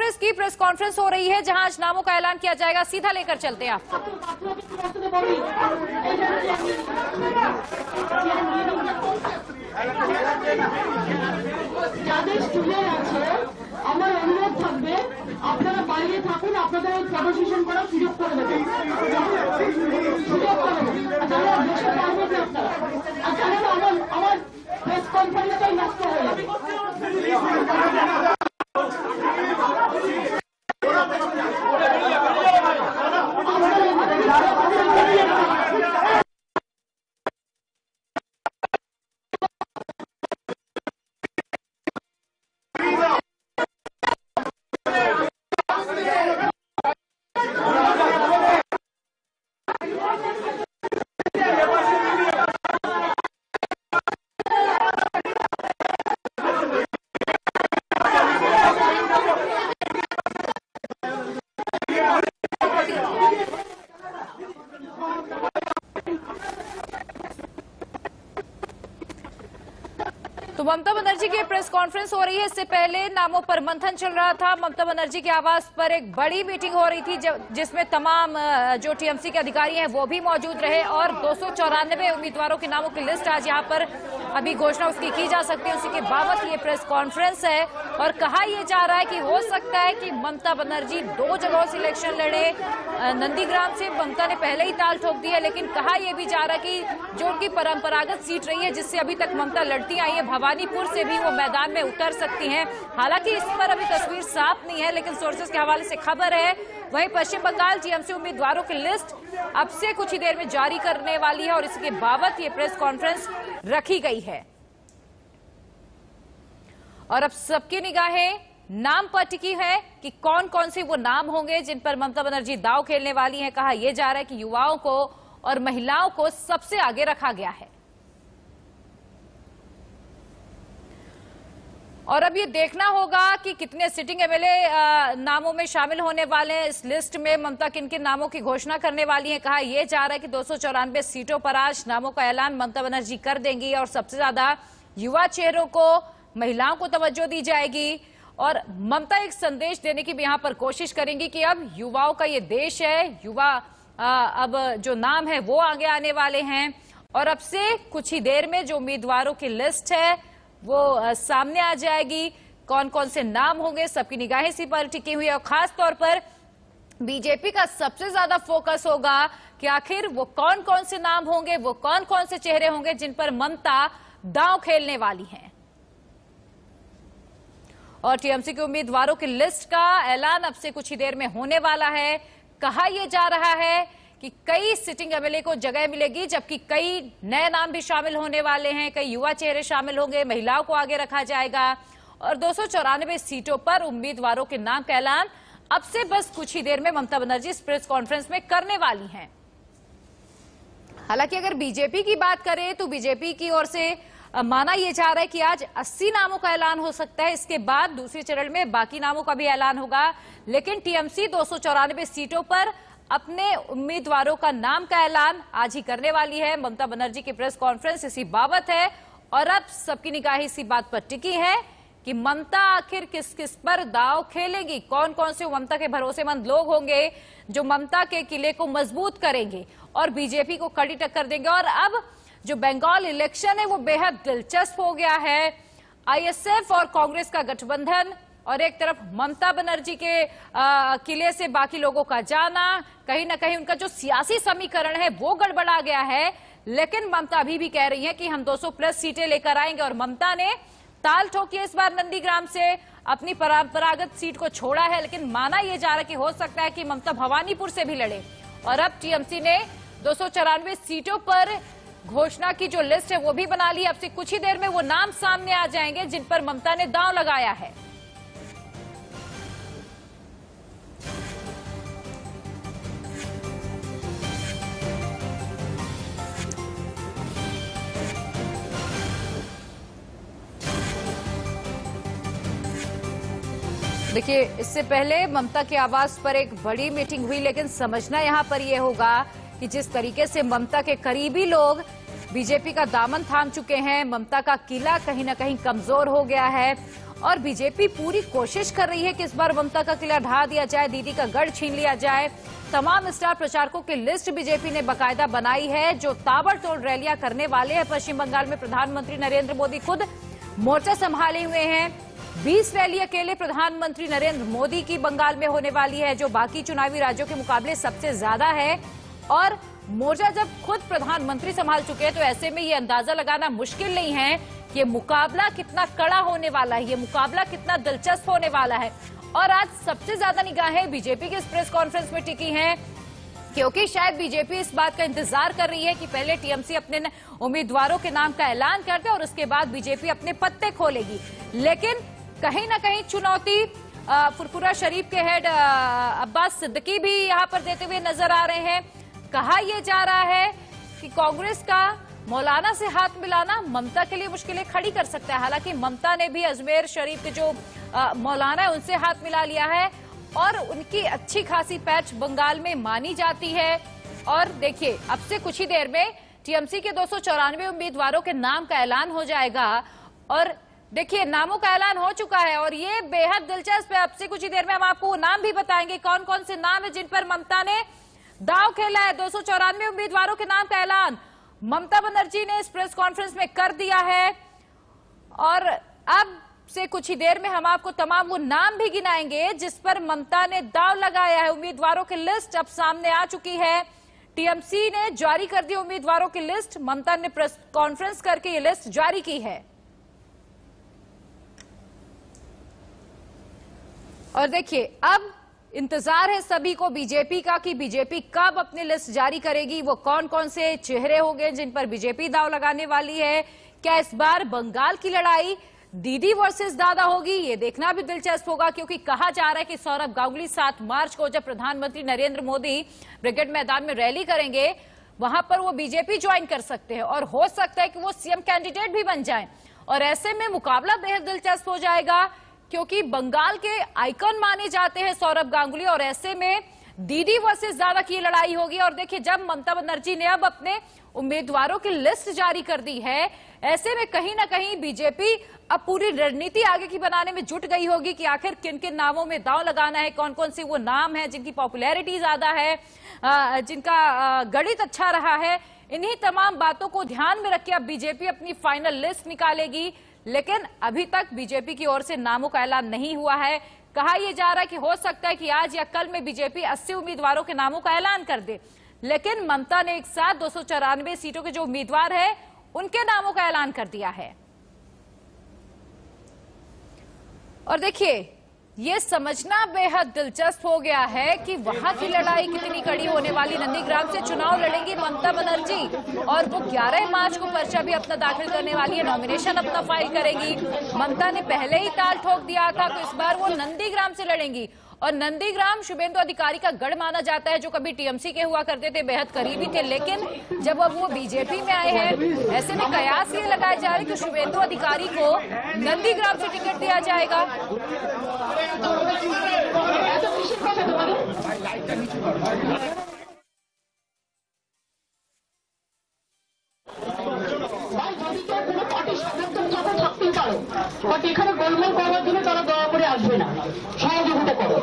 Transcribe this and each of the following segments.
कांग्रेस की press conference हो रही है जहां आज नामों का ऐलान किया जाएगा। सीधा लेकर चलते हैं आपको। যাদের স্টুডেন্ট আছে আমার অনুরোধ থাকবে আপনারা বাইরে থাকুন, আপনাদের ডেমনস্ট্রেশন করার সুযোগ করে দেবেন, সুযোগ করে দেবেন। যারা বসে পারবেন না আপনারা, আমার প্রেস কনফারেন্সটাই নষ্ট হয়ে যাবে। तो ममता बनर्जी की प्रेस कॉन्फ्रेंस हो रही है। इससे पहले नामों पर मंथन चल रहा था। ममता बनर्जी के आवास पर एक बड़ी मीटिंग हो रही थी जिसमें तमाम जो टीएमसी के अधिकारी हैं वो भी मौजूद रहे और 294 उम्मीदवारों के नामों की लिस्ट आज यहाँ पर अभी घोषणा उसकी की जा सकती है। उसी के बाबत ये प्रेस कॉन्फ्रेंस है और कहा यह जा रहा है कि हो सकता है कि ममता बनर्जी 2 जगहों से इलेक्शन लड़े। नंदीग्राम से ममता ने पहले ही ताल ठोक दी है, लेकिन कहा यह भी जा रहा है कि जो उनकी परंपरागत सीट रही है जिससे अभी तक ममता लड़ती आई है, भवानीपुर से भी वो मैदान में उतर सकती हैं। हालांकि इस पर अभी तस्वीर साफ नहीं है, लेकिन सोर्सेस के हवाले से खबर है। वहीं पश्चिम बंगाल टीएमसी उम्मीदवारों की लिस्ट अब से कुछ ही देर में जारी करने वाली है और इसके बाबत ये प्रेस कॉन्फ्रेंस रखी गई है। और अब सबकी निगाहें नाम पर टिकी है कि कौन कौन से वो नाम होंगे जिन पर ममता बनर्जी दांव खेलने वाली हैं। कहा यह जा रहा है कि युवाओं को और महिलाओं को सबसे आगे रखा गया है। और अब ये देखना होगा कि कितने सिटिंग एमएलए नामों में शामिल होने वाले हैं। इस लिस्ट में ममता किन किन नामों की घोषणा करने वाली है। कहा यह जा रहा है कि 294 सीटों पर आज नामों का ऐलान ममता बनर्जी कर देंगी और सबसे ज्यादा युवा चेहरों को, महिलाओं को तवज्जो दी जाएगी। और ममता एक संदेश देने की भी यहां पर कोशिश करेंगी कि अब युवाओं का ये देश है, युवा अब जो नाम है वो आगे आने वाले हैं। और अब से कुछ ही देर में जो उम्मीदवारों की लिस्ट है वो सामने आ जाएगी। कौन कौन से नाम होंगे सबकी निगाहें इसी पर टिकी हुई है और खास तौर पर बीजेपी का सबसे ज्यादा फोकस होगा कि आखिर वो कौन कौन से नाम होंगे, वो कौन कौन से चेहरे होंगे जिन पर ममता दांव खेलने वाली हैं। और टीएमसी के उम्मीदवारों की लिस्ट का ऐलान अब से कुछ ही देर में होने वाला है। कहा यह जा रहा है कि कई सिटिंग एमएलए को जगह मिलेगी, जबकि कई नए नाम भी शामिल होने वाले हैं, कई युवा चेहरे शामिल होंगे, महिलाओं को आगे रखा जाएगा। और 294 सीटों पर उम्मीदवारों के नाम का ऐलान अब से बस कुछ ही देर में ममता बनर्जी इस प्रेस कॉन्फ्रेंस में करने वाली हैं। हालांकि अगर बीजेपी की बात करें तो बीजेपी की ओर से माना यह जा रहा है कि आज 80 नामों का ऐलान हो सकता है। इसके बाद दूसरे चरण में बाकी नामों का भी ऐलान होगा। लेकिन टीएमसी 294 सीटों पर अपने उम्मीदवारों का नाम का ऐलान आज ही करने वाली है। ममता बनर्जी की प्रेस कॉन्फ्रेंस इसी बाबत है और अब सबकी निगाहें इसी बात पर टिकी है कि ममता आखिर किस किस पर दांव खेलेंगी, कौन कौन से ममता के भरोसेमंद लोग होंगे जो ममता के किले को मजबूत करेंगे और बीजेपी को कड़ी टक्कर देंगे। और अब जो बंगाल इलेक्शन है वो बेहद दिलचस्प हो गया है। आईएसएफ और कांग्रेस का गठबंधन और एक तरफ ममता बनर्जी के किले से बाकी लोगों का जाना, कहीं ना कहीं उनका जो सियासी समीकरण है वो गड़बड़ा गया है। लेकिन ममता अभी भी कह रही है कि हम 200 प्लस सीटें लेकर आएंगे और ममता ने ताल ठोकी इस बार नंदीग्राम से अपनी परंपरागत सीट को छोड़ा है। लेकिन माना यह जा रहा है कि हो सकता है कि ममता भवानीपुर से भी लड़े। और अब टीएमसी ने 294 सीटों पर घोषणा की जो लिस्ट है वो भी बना ली। अब से कुछ ही देर में वो नाम सामने आ जाएंगे जिन पर ममता ने दांव लगाया है। देखिए, इससे पहले ममता के आवास पर एक बड़ी मीटिंग हुई, लेकिन समझना यहां पर यह होगा कि जिस तरीके से ममता के करीबी लोग बीजेपी का दामन थाम चुके हैं। ममता का किला कहीं ना कहीं कमजोर हो गया है और बीजेपी पूरी कोशिश कर रही है कि इस बार ममता का किला ढा दिया जाए, दीदी का गढ़ छीन लिया जाए। तमाम स्टार प्रचारकों की लिस्ट बीजेपी ने बाकायदा बनाई है जो ताबड़तोड़ रैलियां करने वाले हैं। पश्चिम बंगाल में प्रधानमंत्री नरेंद्र मोदी खुद मोर्चा संभाले हुए हैं। 20 रैली अकेले प्रधानमंत्री नरेंद्र मोदी की बंगाल में होने वाली है, जो बाकी चुनावी राज्यों के मुकाबले सबसे ज्यादा है। और मोर्चा जब खुद प्रधानमंत्री संभाल चुके हैं तो ऐसे में ये अंदाजा लगाना मुश्किल नहीं है कि ये मुकाबला कितना कड़ा होने वाला है, ये मुकाबला कितना दिलचस्प होने वाला है। और आज सबसे ज्यादा निगाहें बीजेपी की इस प्रेस कॉन्फ्रेंस में टिकी हैं, क्योंकि शायद बीजेपी इस बात का इंतजार कर रही है कि पहले टीएमसी अपने उम्मीदवारों के नाम का ऐलान कर दे और उसके बाद बीजेपी अपने पत्ते खोलेगी। लेकिन कहीं ना कहीं चुनौती फुरफुरा शरीफ के हेड अब्बास सिद्दीकी भी यहां पर देते हुए नजर आ रहे हैं। कहा यह जा रहा है कि कांग्रेस का मौलाना से हाथ मिलाना ममता के लिए मुश्किलें खड़ी कर सकता है। हालांकि ममता ने भी अजमेर शरीफ के जो मौलाना है उनसे हाथ मिला लिया है और उनकी अच्छी खासी पैच बंगाल में मानी जाती है। और देखिए, अब से कुछ ही देर में टीएमसी के 294 उम्मीदवारों के नाम का ऐलान हो जाएगा। और देखिए, नामों का ऐलान हो चुका है और ये बेहद दिलचस्प है। अब से कुछ ही देर में हम आपको नाम भी बताएंगे कौन कौन से नाम है जिन पर ममता ने दांव खेला है। 294 उम्मीदवारों के नाम का ऐलान ममता बनर्जी ने इस प्रेस कॉन्फ्रेंस में कर दिया है और अब से कुछ ही देर में हम आपको तमाम वो नाम भी गिनाएंगे जिस पर ममता ने दांव लगाया है। उम्मीदवारों की लिस्ट अब सामने आ चुकी है। टीएमसी ने जारी कर दी उम्मीदवारों की लिस्ट, ममता ने प्रेस कॉन्फ्रेंस करके ये लिस्ट जारी की है। और देखिए, अब इंतजार है सभी को बीजेपी का कि बीजेपी कब अपनी लिस्ट जारी करेगी, वो कौन कौन से चेहरे होंगे जिन पर बीजेपी दांव लगाने वाली है। क्या इस बार बंगाल की लड़ाई दीदी वर्सेस दादा होगी, ये देखना भी दिलचस्प होगा, क्योंकि कहा जा रहा है कि सौरभ गांगुली 7 मार्च को जब प्रधानमंत्री नरेंद्र मोदी ब्रिगेड मैदान में रैली करेंगे वहां पर वो बीजेपी ज्वाइन कर सकते हैं और हो सकता है कि वो सीएम कैंडिडेट भी बन जाएं। और ऐसे में मुकाबला बेहद दिलचस्प हो जाएगा, क्योंकि बंगाल के आइकन माने जाते हैं सौरभ गांगुली और ऐसे में दीदी वर्सेस दादा की लड़ाई होगी। और देखिए, जब ममता बनर्जी ने अब अपने उम्मीदवारों की लिस्ट जारी कर दी है, ऐसे में कहीं ना कहीं बीजेपी अब पूरी रणनीति आगे की बनाने में जुट गई होगी कि आखिर किन किन नामों में दांव लगाना है, कौन कौन से वो नाम है जिनकी पॉपुलैरिटी ज्यादा है, जिनका गणित अच्छा रहा है। इन्हीं तमाम बातों को ध्यान में रख के अब बीजेपी अपनी फाइनल लिस्ट निकालेगी। लेकिन अभी तक बीजेपी की ओर से नामों का ऐलान नहीं हुआ है। कहा यह जा रहा है कि हो सकता है कि आज या कल में बीजेपी 80 उम्मीदवारों के नामों का ऐलान कर दे, लेकिन ममता ने एक साथ 294 सीटों के जो उम्मीदवार है उनके नामों का ऐलान कर दिया है। और देखिए, ये समझना बेहद दिलचस्प हो गया है कि वहां की लड़ाई कितनी कड़ी होने वाली। नंदीग्राम से चुनाव लड़ेंगी ममता बनर्जी और वो 11 मार्च को पर्चा भी अपना दाखिल करने वाली है, नॉमिनेशन अपना फाइल करेंगी। ममता ने पहले ही ताल ठोक दिया था तो इस बार वो नंदीग्राम से लड़ेंगी और नंदीग्राम शुभेंदु अधिकारी का गढ़ माना जाता है, जो कभी टीएमसी के हुआ करते थे, बेहद करीबी थे। लेकिन जब अब वो बीजेपी में आए हैं, ऐसे में कयास ये लगाया जा रहा है कि शुभेंदु अधिकारी को नंदीग्राम से टिकट दिया जाएगा। বাট এখানে গোলমাল করার জন্য তারা দয়া করে আসবে না, সহযোগিতা করো।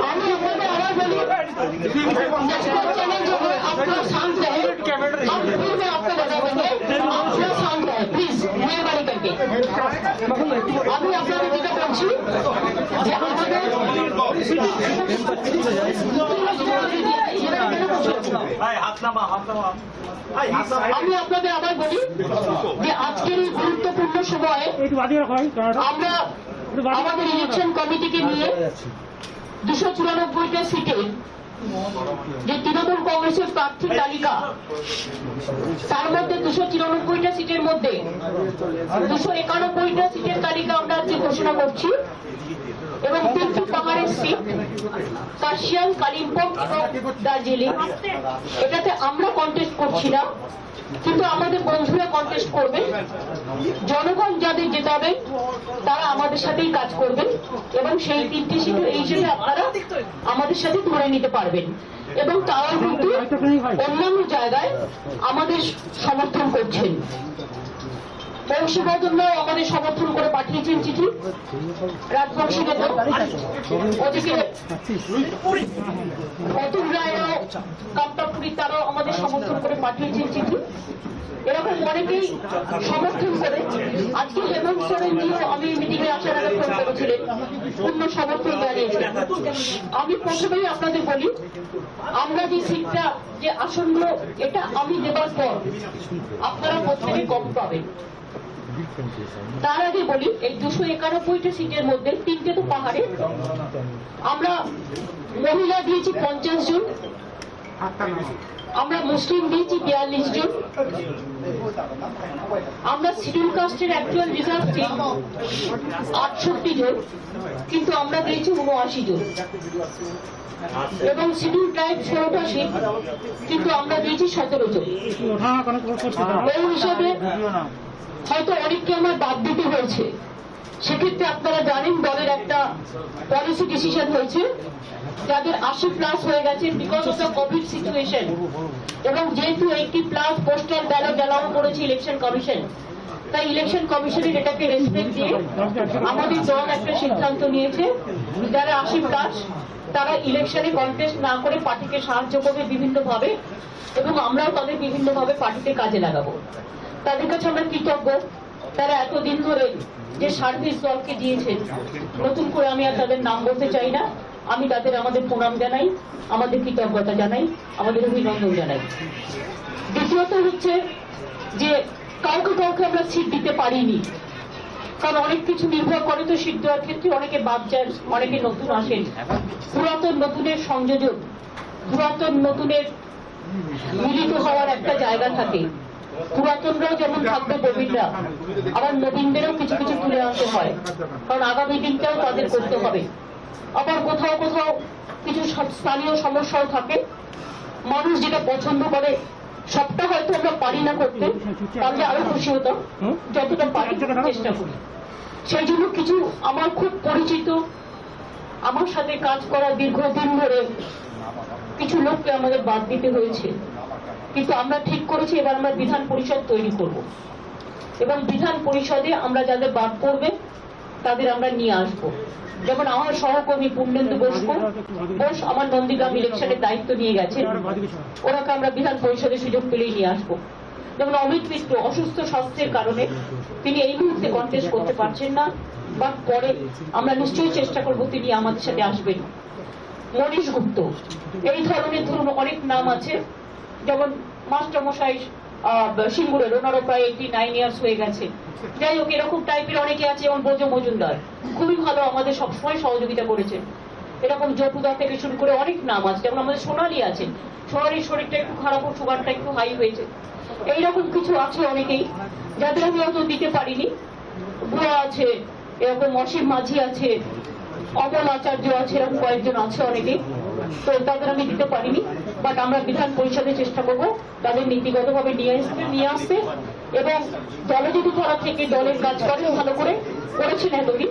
আমি আপনাদের আবার বলি, চ্যালেঞ্জ হবে আপনারা শান্ত रहे, हम फिर मैं आपको बता देंगे, आप थोड़ा शांत रहे प्लीज, मेहरबानी करके। আমি আপনাদের যেটা বলছি যে আমাদের আমি আপনাদের আবার বলি যে আজকের এই গুরুত্বপূর্ণ সময়ে আমরা আমাদের ইলেকশন কমিটিকে নিয়ে 294টা সিটে যে তৃণমূল কংগ্রেসের প্রার্থী তালিকা, তার মধ্যে 294টা সিটের মধ্যে 291টা সিটের তালিকা আমরা আজকে ঘোষণা করছি এবং 3টি পাহাড়ের সিট কার্শিয়াং, কালিম্পং এবং দার্জিলিং, এটাতে আমরা কন্টেস্ট করছি না, কিন্তু আমাদের বন্ধুরা কন্টেস্ট করবে জনগণ যাদের জেতাবেন তারা আমাদের সাথেই কাজ করবেন এবং সেই 3টি সিটও এই হিসেবে আপনারা আমাদের সাথে ধরে নিতে পারবেন এবং তারাও কিন্তু অন্যান্য জায়গায় আমাদের সমর্থন করছেন। বংশীবাদন আমাদের সমর্থন করে পাঠিয়েছেন চিঠি, রাজবংশীবাদন ওদিকে অতুল রায়রাও কামতাপুরী তারাও আমাদের সমর্থন করে পাঠিয়েছেন চিঠি। এরকম অনেকেই সমর্থন করে আজকে হেমন্ত সোরেনজিও আমি মিটিং এ আসার আগে ফোন করেছিলেন, পূর্ণ সমর্থন জানিয়েছেন। আমি প্রথমেই আপনাদের বলি, আমরা যে সিটটা যে আসনগুলো এটা আমি দেবার পর আপনারা প্রত্যেকে কম পাবেন। তার আগে বলি এই 291টা সিটের মধ্যে 3টে তো পাহাড়ে, আমরা মহিলা দিয়েছি 50 জন, আমরা মুসলিম দিয়েছি 42 জন, আমরা শিডিউল কাস্টের অ্যাকচুয়াল রিজার্ভ সিট 68 জন, কিন্তু আমরা দিয়েছি 79 জন এবং শিডিউল ট্রাইব 16টা সিট, কিন্তু আমরা দিয়েছি 17 জন। এই হিসাবে হয়তো অনেককে আমার বাদ দিতে হয়েছে। সেক্ষেত্রে আপনারা জানেন দলের একটা পলিসি ডিসিশন হয়েছে, যাদের 80+ হয়ে গেছে because of the Covid situation এবং যেহেতু 80+ পোস্টাল ব্যালট অ্যালাউ করেছে ইলেকশন কমিশন, তাই ইলেকশন কমিশনের এটাকে রেসপেক্ট দিয়ে আমাদের দল একটা সিদ্ধান্ত নিয়েছে, যারা 80+ তারা ইলেকশনে কন্টেস্ট না করে পার্টিকে সাহায্য করবে বিভিন্নভাবে এবং আমরাও তাদের বিভিন্নভাবে পার্টিতে কাজে লাগাবো। তাদের কাছে আমরা কৃতজ্ঞ, তারা এতদিন ধরে যে সার্ভিস দলকে দিয়েছেন। নতুন করে আমি আর তাদের নাম বলতে চাই না, আমি তাদের আমাদের প্রণাম জানাই, আমাদের কৃতজ্ঞতা জানাই, আমাদের অভিনন্দন জানাই। দ্বিতীয়ত হচ্ছে যে কাউকে কাউকে আমরা সিট দিতে পারিনি, কারণ অনেক কিছু নির্ভর করে তো সিট দেওয়ার ক্ষেত্রে। অনেকে বাদ যান, অনেকে নতুন আসেন, পুরাতন নতুনের সংযোজন, পুরাতন নতুনের মিলিত হওয়ার একটা জায়গা থাকে। পুরাতনরাও যেমন থাকবে নবীনরা, আবার নবীনদেরও কিছু কিছু তুলে আনতে হয়, কারণ আগামী দিনটাও তাদের করতে হবে। আবার কোথাও কোথাও কিছু স্থানীয় সমস্যাও থাকে, মানুষ যেটা পছন্দ করে সবটা হয়তো আমরা পারি না করতে, তাহলে আরো খুশি হতাম, যতটা পারি চেষ্টা করি। সেই জন্য কিছু আমার খুব পরিচিত, আমার সাথে কাজ করা দীর্ঘদিন ধরে কিছু লোককে আমাদের বাদ দিতে হয়েছে, কিন্তু আমরা ঠিক করেছি এবার আমরা বিধান পরিষদ তৈরি করব এবং বিধান পরিষদে আমরা যাদের বাদ পড়বে তাদের আমরা নিয়ে আসব। যেমন আমার সহকর্মী পূর্ণেন্দু বোস আমার নন্দীগ্রাম ইলেকশনের দায়িত্ব নিয়ে গেছে, ওনাকে আমরা বিধান পরিষদে সুযোগ পেলেই নিয়ে আসবো। যেমন অমিত মিত্র অসুস্থ স্বাস্থ্যের কারণে তিনি এই মুহূর্তে কন্টেস্ট করতে পারছেন না, বা পরে আমরা নিশ্চয়ই চেষ্টা করবো তিনি আমাদের সাথে আসবেন। মনীষ গুপ্ত, এই ধরনের ধরুন অনেক নাম আছে। যেমন মাস্টারমশাই সিঙ্গুরের, ওনারও প্রায় 89 ইয়ার্স হয়ে গেছে। যাই হোক, এরকম টাইপের অনেকে আছে, যেমন ব্রজ মজুমদার খুবই ভালো, আমাদের সবসময় সহযোগিতা করেছেন। এরকম জপুদা থেকে শুরু করে অনেক নাম আছে। যেমন আমাদের সোনালী আছে, সোনালীর শরীরটা একটু খারাপ, সুগারটা একটু হাই হয়েছে। এইরকম কিছু আছে অনেকেই, যাদের আমি হয়তো দিতে পারিনি। বুড়া আছে, এরকম অসীম মাঝি আছে, অমল আচার্য আছে, এরকম কয়েকজন আছে অনেকেই, তো তাদের আমি দিতে পারিনি। বাট আমরা বিধান পরিষদে চেষ্টা করবো তাদের নীতিগতভাবে নিয়ে আসতে এবং দলে যদি তারা থেকে দলের কাজ করে ভালো করে করেছেন এতদিন,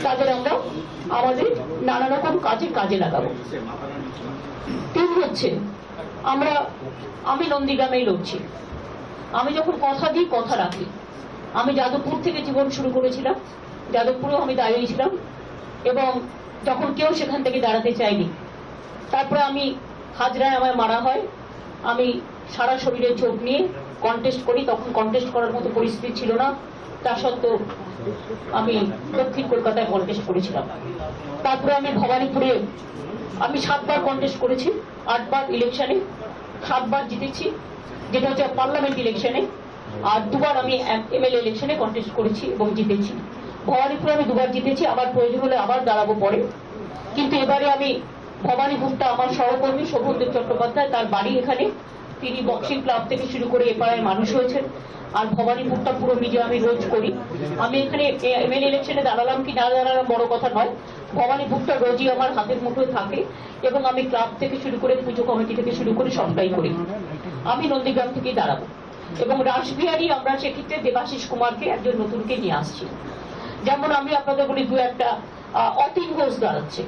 তাদের আমরা আমাদের নানা রকম কাজে লাগাবো। তিন হচ্ছে আমি নন্দীগ্রামেই লড়ছি। আমি যখন কথা দিই কথা রাখি। আমি যাদবপুর থেকে জীবন শুরু করেছিলাম, যাদবপুরেও আমি দাঁড়িয়েছিলাম এবং যখন কেউ সেখান থেকে দাঁড়াতে চাইনি, তারপরে আমি হাজরায় আমায় মারা হয়, আমি সারা শরীরে চোট নিয়ে কন্টেস্ট করি। তখন কন্টেস্ট করার মতো পরিস্থিতি ছিল না, তা সত্ত্বেও আমি দক্ষিণ কলকাতায় কন্টেস্ট করেছিলাম। তারপরে আমি ভবানীপুরে আমি 7 বার কন্টেস্ট করেছি, 8 বার ইলেকশনে, 7 বার জিতেছি, যেটা হচ্ছে পার্লামেন্ট ইলেকশনে, আর 2 বার আমি এমএলএ ইলেকশনে কন্টেস্ট করেছি এবং জিতেছি। ভবানীপুরে আমি 2 বার জিতেছি, আবার প্রয়োজন হলে আবার দাঁড়াবো পরে। কিন্তু এবারে আমি ভবানীপুরটা আমার সহকর্মী শোভনদেব চট্টোপাধ্যায়, তার বাড়ি এখানে, তিনি বক্সিং ক্লাব থেকে শুরু করে এ পাড়ায় মানুষ হয়েছেন। আর ভবানীপুরটা পুরো মিডিয়া আমি রোজ করি। আমি এখানে এমএলএ ইলেকশনে দাঁড়ালাম কি না দাঁড়ালাম বড় কথা নয়, ভবানীপুরটা রোজই আমার হাতের মুঠোয় থাকে এবং আমি ক্লাব থেকে শুরু করে পুজো কমিটি থেকে শুরু করে সবটাই করি। আমি নন্দীগ্রাম থেকেই দাঁড়াবো এবং রাসবিহারী আমরা সেক্ষেত্রে দেবাশিস কুমারকে একজন নতুনকে নিয়ে আসছি। যেমন আমি আপনাদের বলি দু একটা, অতীন ঘোষ দাঁড়াচ্ছে,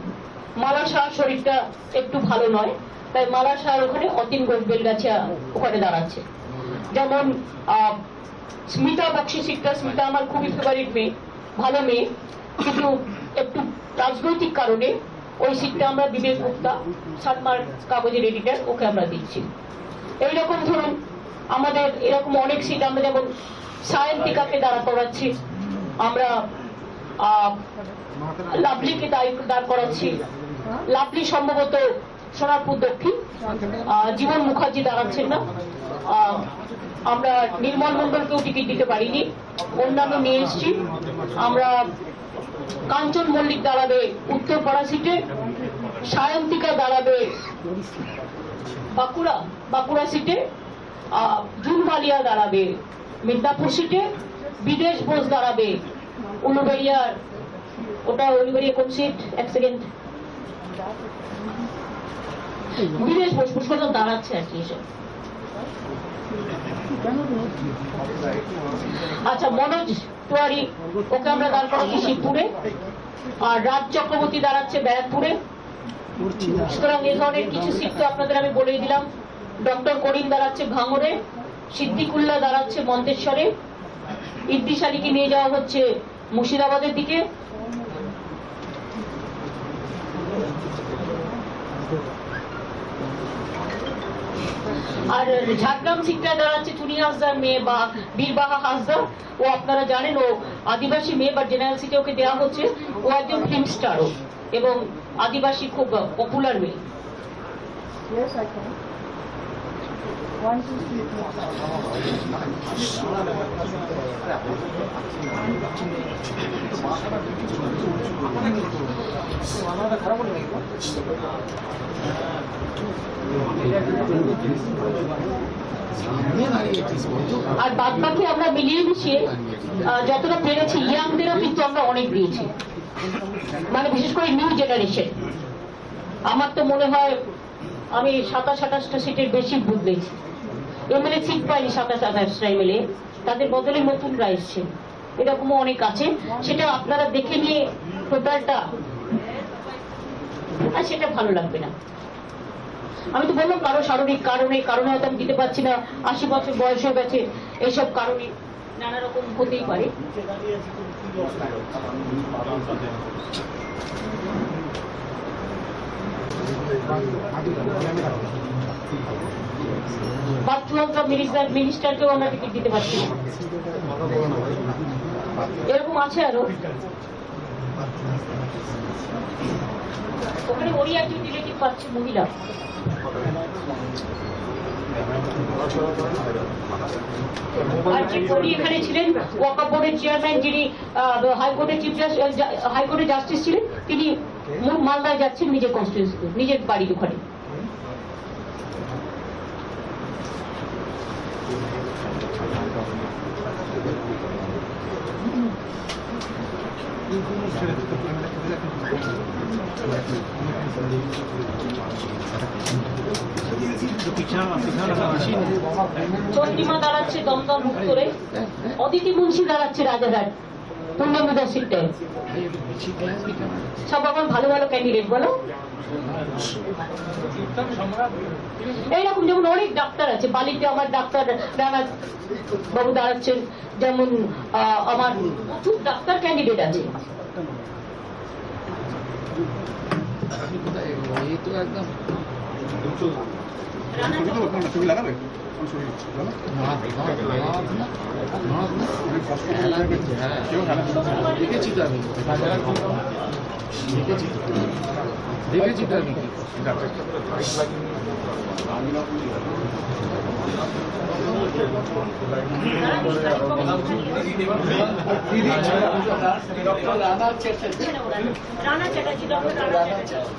মালা শাহর শরীরটা একটু ভালো নয়, তাই মালা শাহর ওখানে অতীন ঘোষ বেলগাছিয়া ওখানে দাঁড়াচ্ছে। যেমন স্মিতা বক্সি সিটটা, স্মিতা আমার খুবই ফেভারিট মেয়ে, ভালো মেয়ে, কিন্তু একটু রাজনৈতিক কারণে ওই সিটটা আমরা বিবেক গুপ্তা, সাতমার কাগজের এডিটর, ওকে আমরা দিচ্ছি। এইরকম ধরুন আমাদের এরকম অনেক সিট, আমরা যেমন সায়ন্তিকাকে দাঁড়া করাচ্ছি, আমরা লাভলিকে দাঁড় করাচ্ছি। লাভলি সম্ভবত সোনারপুর দক্ষিণ, জীবন মুখার্জি দাঁড়াচ্ছেন না, আমরা নির্মল মন্ডলকেও টিকিট দিতে পারিনি, অন্যান্য নিয়ে এসছি। আমরা কাঞ্চন মল্লিক দাঁড়াবে উত্তরপাড়া সিটে, সায়ন্তিকা দাঁড়াবে বাঁকুড়া সিটে, জুন মালিয়া দাঁড়াবে মিদনাপুর সিটে, বিদেশ বোস দাঁড়াবে উলুবেড়িয়ার, ওটা উলুবেড়িয়া কোন সিট, এক সেকেন্ড, বিদেশ বোস পুষ্কর দাঁড়াচ্ছে আর কি এসব। আচ্ছা, মনোজ তিওয়ারি, ওকে আমরা দাঁড় করাচ্ছি শিবপুরে, আর রাজ চক্রবর্তী দাঁড়াচ্ছে ব্যারাকপুরে। সুতরাং এ ধরনের কিছু সিট তো আপনাদের আমি বলেই দিলাম। ডক্টর করিম দাঁড়াচ্ছে ভাঙড়ে, সিদ্দিকুল্লাহ দাঁড়াচ্ছে মন্তেশ্বরে, ইদ্রিস আলীকে নিয়ে যাওয়া হচ্ছে মুর্শিদাবাদের দিকে, আর ঝাড়গ্রাম সিটটা দাঁড়াচ্ছে চুনি হাসদার মেয়ে বা বীরবাহা হাসদা। ও আপনারা জানেন ও আদিবাসী মেয়ে, বা জেনারেল সিটে ওকে দেওয়া হচ্ছে। ও একজন ফিল্ম স্টারও এবং আদিবাসী খুব পপুলার মেয়ে। আর বাদ বাকি আমরা মিলিয়ে মিশিয়ে যতটা পেরেছি, ইয়াংদেরও কিন্তু আমরা অনেক দিয়েছি, মানে বিশেষ করে নিউ জেনারেশন। আমার তো মনে হয় আমি 27-28টা সিটের বেশি বুথ দিয়েছি। এমএলএ সিট পাইনি 27-28টা এমএলএ, তাদের বদলে নতুনরা এসছে, এরকমও অনেক আছে। সেটা আপনারা দেখে নিয়ে টোটালটা, আর সেটা ভালো লাগবে না। আমি তো বললাম কারো শারীরিক কারণে হয়তো আমি দিতে পারছি না, 80 বছর বয়স হয়ে গেছে, এইসব কারণে নানা রকম হতেই পারে। মিনিস্টারকেও আমরা টিকিট দিতে পারছি না, এরকম আছে আরো। ওখানে ওরই একজন রিলেটিভ পাচ্ছে, মহিলা। আর যে কবি এখানে ছিলেন, ওয়াকফ বোর্ডের চেয়ারম্যান, যিনি হাইকোর্টের জাস্টিস ছিলেন, তিনি মালদায় যাচ্ছেন নিজের কনস্টিটিউয়েন্সিতে, নিজের বাড়ির ওখানে। চন্দ্রিমা দাঁড়াচ্ছে দমদম উত্তরে, অদিতি মুন্সি দাঁড়াচ্ছে রাজারহাট পূর্ণমিদা সিটে। সব আমার ভালো ভালো ক্যান্ডিডেট, বলো। এইরকম যেমন অনেক ডাক্তার আছে, বালিতে আমার ডাক্তার রানা বাবু দাঁড়াচ্ছেন, যেমন আমার প্রচুর ডাক্তার ক্যান্ডিডেট আছে।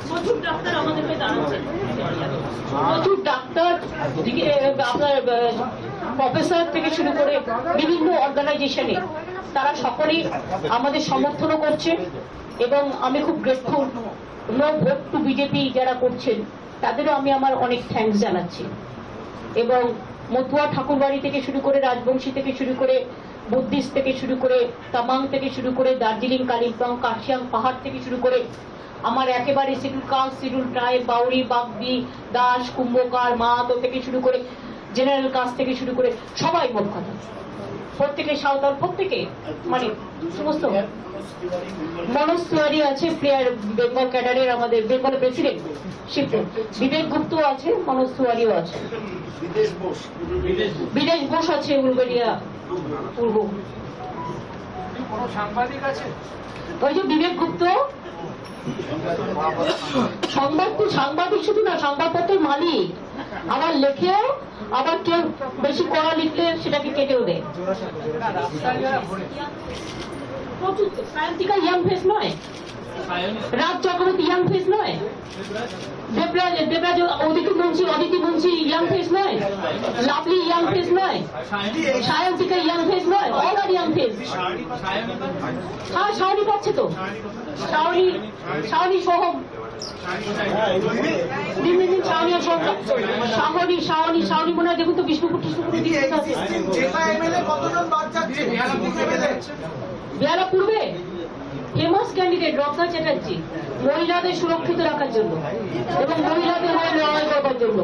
প্রচুর ডাক্তার আমাদের হয়ে দাঁড়াচ্ছে, প্রচুর ডাক্তার, আপনার প্রফেসর থেকে শুরু করে বিভিন্ন অর্গানাইজেশনে, তারা সকলেই আমাদের সমর্থনও করছে। এবং আমি খুব grateful, no vote to BJP যারা করছেন তাদেরও আমি আমার অনেক থ্যাঙ্কস জানাচ্ছি। এবং মতুয়া ঠাকুরবাড়ি থেকে শুরু করে রাজবংশী থেকে শুরু করে বুদ্ধিস্ট থেকে শুরু করে তামাং থেকে শুরু করে দার্জিলিং কালিম্পং কার্শিয়াং পাহাড় থেকে শুরু করে আমার একেবারে schedule caste schedule tribe Bauri Bagdi Das Kumbhakar Mahato থেকে শুরু করে জেনারেল কাস্ট থেকে শুরু করে সবাই মোট কথা প্রত্যেকে সাঁওতাল প্রত্যেকে মানে সমস্ত মনোজ তিওয়ারি আছে প্লেয়ার বেঙ্গল ক্যাডারের আমাদের বেঙ্গলের প্রেসিডেন্ট শিফট বিবেক গুপ্ত আছে মনোজ তিওয়ারিও আছে বিদেশ বোস আছে উলবেড়িয়া পূর্ব ওই যে বিবেক গুপ্ত সাংবাদিক শুধু না সংবাদপত্রের মালিক আবার লেখেও আবার কেউ বেশি কড়া লিখলে সেটাকে কেটেও দেয় সায়ন্তিকা ইয়াং ফেস নয় রাজ চক্রবর্তী ইয়াং ফেস নয় দেবরাজ অদিতি মুন্সি ইয়াং ফেস নয় লাভলি ইয়াং ফেস নয় সায়ন্তিকা ইয়াং ফেস নয় অল আর ইয়াং ফেস হ্যাঁ শাওনি পাচ্ছে তো শাওনি সহ শাওনি মনে হয় দেখুন তো বিষ্ণুপুর বেহালা পূর্বে ফেমাস ক্যান্ডিডেট রত্না চ্যাটার্জি মহিলাদের সুরক্ষিত রাখার জন্য এবং মহিলাদের হয়ে লড়াই করবার জন্য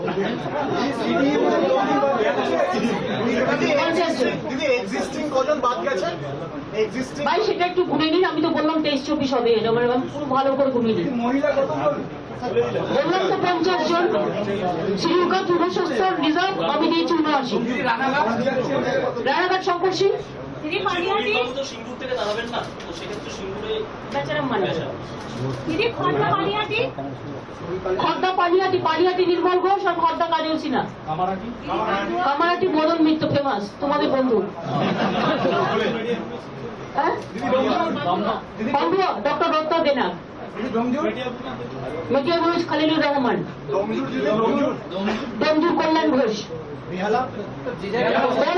ভাই সেটা একটু গুনে নিন আমি তো বললাম 23-24 হবে এটা মানে পুরো ভালো করে গুনে নিন বললাম তো 50 জন শ্রীলঙ্কা পূর্বশস্তর রিজার্ভ আমি দিয়েছি 79 রানাঘাট শঙ্কর সিং খর্দা পানিহাটি নির্মল ঘোষ আর খর্দা কাজল সিনহা কামারাটি মদন মিত্র ফেমাস তোমাদের বন্ধু ডক্টর দত্ত দেনা মেটিয়া ঘোষ খালিলুর রহমান দমজুর কল্যাণ ঘোষ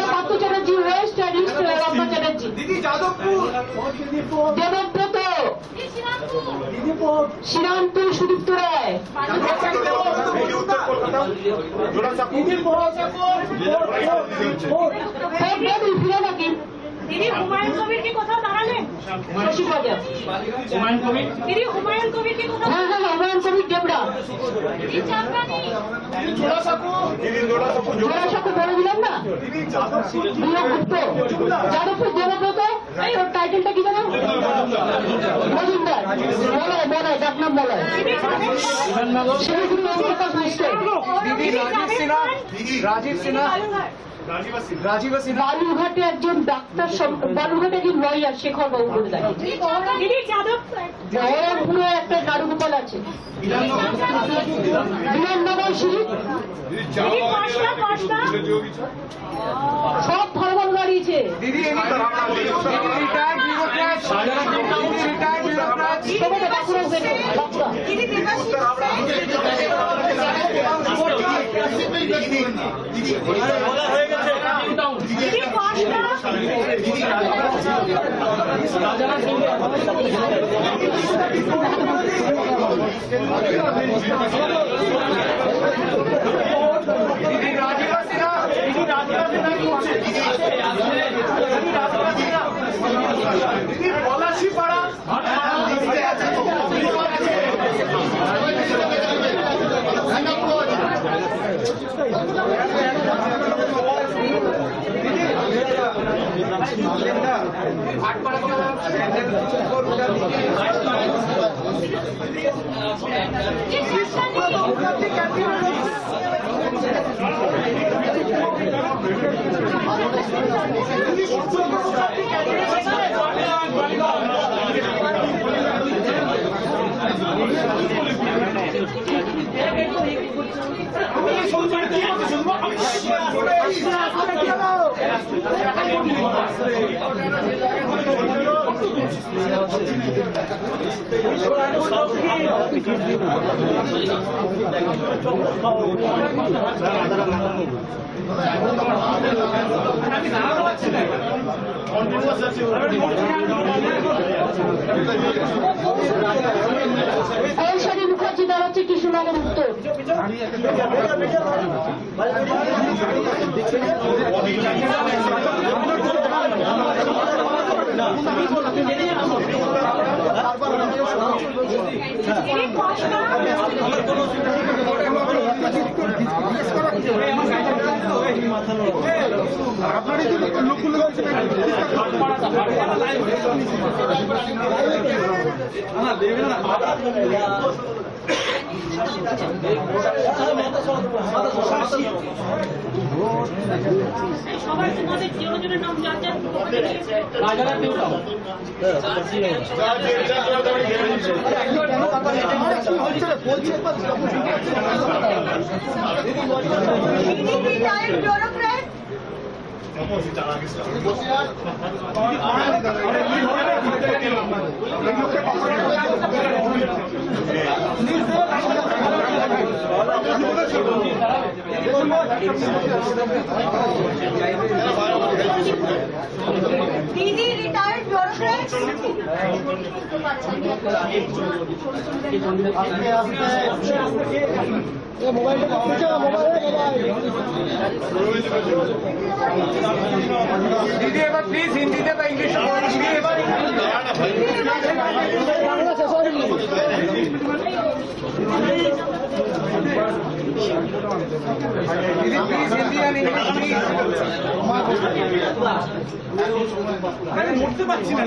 পার্থ চ্যাটার্জি ওয়েস্ট আর ইস্ট রত্না চ্যাটার্জি দেবব্রত শ্রীরামপুর সুদীপ্ত রায় ফিরে নাকি দিদি হুমায়ুন কবির কি কোথাও দাঁড়ালেন দিদি হুমায়ুন কবির কি কোথাও হ্যাঁ হুমায়ুন কবির দেবরা জোড়াসাঁকো বলে দিলাম না যাদবপুর দেবব্রত ওর টাইটেলটা কি জানো মজুমদার বলায় ডাক নাম বলায় শিলিগুড়ি ওমপ্রকাশ মিশ্র রাজীব সিনহা বালুরঘাটে একজন ডাক্তার বালুরঘাটে একজন লয়ার শেখর বাবু বলে পুরো একটা নারুগোপাল আছে বিধাননগর শরীফ সব ভালো ভালো দাঁড়িয়েছে কন্টিনিউয়াস আছে কৌশলী মুখার্জি দাঁড়াচ্ছে কৃষ্ণনগর উত্তর। সবাই তোমাদের জনের নাম যার दीदी रिटायर्ड ब्यूरोक्रेट दीदी एक बार प्लीज हिंदी दे इंग्लिश दीदी please Hindi and English please मुझसे पाচ্ছি না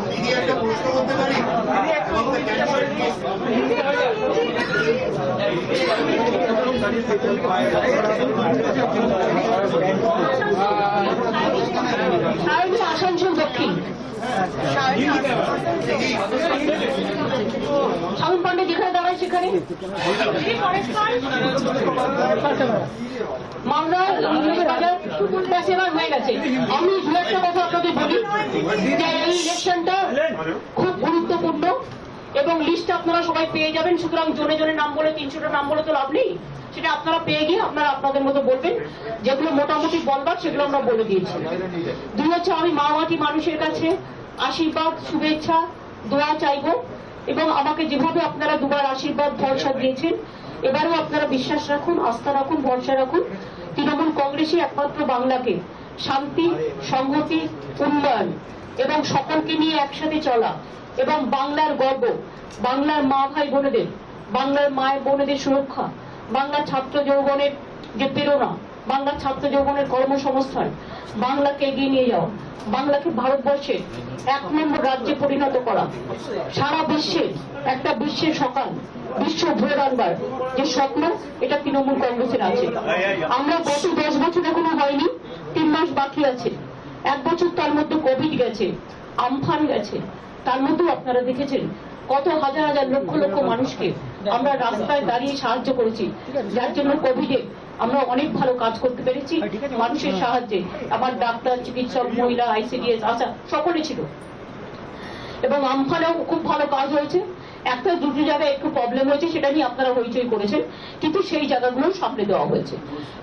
দিদি একটা প্রশ্ন করতে পারি? আসানসোল দক্ষিণ শামীম পান্ডে যেখানে দাঁড়ায় সেখানে মালদার বাজার সেবার হয়ে গেছে। আমি দু একটা কথা আপনাদের বলি যে এই ইলেকশনটা খুব গুরুত্বপূর্ণ এবং লিস্ট আপনারা সবাই পেয়ে যাবেন। সুতরাং জনে জনে নাম বলে 300টা নাম বলে তো লাভ নেই, সেটা আপনারা পেয়ে গিয়ে আপনারা আপনাদের মতো বলবেন। যেগুলো মোটামুটি বলবার সেগুলো আমরা বলে দিয়েছি। দুই হচ্ছে আমি মাওয়াটি মানুষের কাছে আশীর্বাদ শুভেচ্ছা দোয়া চাইবো এবং আমাকে যেভাবে আপনারা দুবার আশীর্বাদ ভরসা দিয়েছেন এবারেও আপনারা বিশ্বাস রাখুন, আস্থা রাখুন, ভরসা রাখুন। তৃণমূল কংগ্রেসই একমাত্র বাংলাকে শান্তি, সংহতি, উন্নয়ন এবং সকলকে নিয়ে একসাথে চলা এবং বাংলার গর্ব, বাংলার মা ভাই বোনেদের, বাংলার মায়ের বোনেদের সুরক্ষা, বাংলার ছাত্র যৌবনের যে প্রেরণা, বাংলার ছাত্র যৌবনের কর্মসংস্থান, বাংলাকে এগিয়ে নিয়ে যাওয়া, বাংলাকে ভারতবর্ষের 1 নম্বর রাজ্যে পরিণত করা, সারা বিশ্বে একটা বিশ্বের সকাল, বিশ্ব ভোর আনবার যে স্বপ্ন, এটা তৃণমূল কংগ্রেসের আছে। আমরা গত 10 বছর এখনো হয়নি, 3 মাস বাকি আছে। 1 বছর তার মধ্যে কোভিড গেছে, আমফান গেছে, তার মধ্যেও আপনারা দেখেছেন কত হাজার হাজার লক্ষ লক্ষ মানুষকে আমরা রাস্তায় দাঁড়িয়ে সাহায্য করেছি, যার জন্য কোভিডে আমরা অনেক ভালো কাজ করতে পেরেছি মানুষের সাহায্যে। আমার ডাক্তার, চিকিৎসক, মহিলা, আইসিডিএস, আশা সকলে ছিল এবং আমফানেও খুব ভালো কাজ হয়েছে। একটা দুটো জায়গায় একটু প্রবলেম হয়েছে, সেটা নিয়ে আপনারা হইচই করেছেন, কিন্তু সেই জায়গাগুলো সামনে দেওয়া হয়েছে।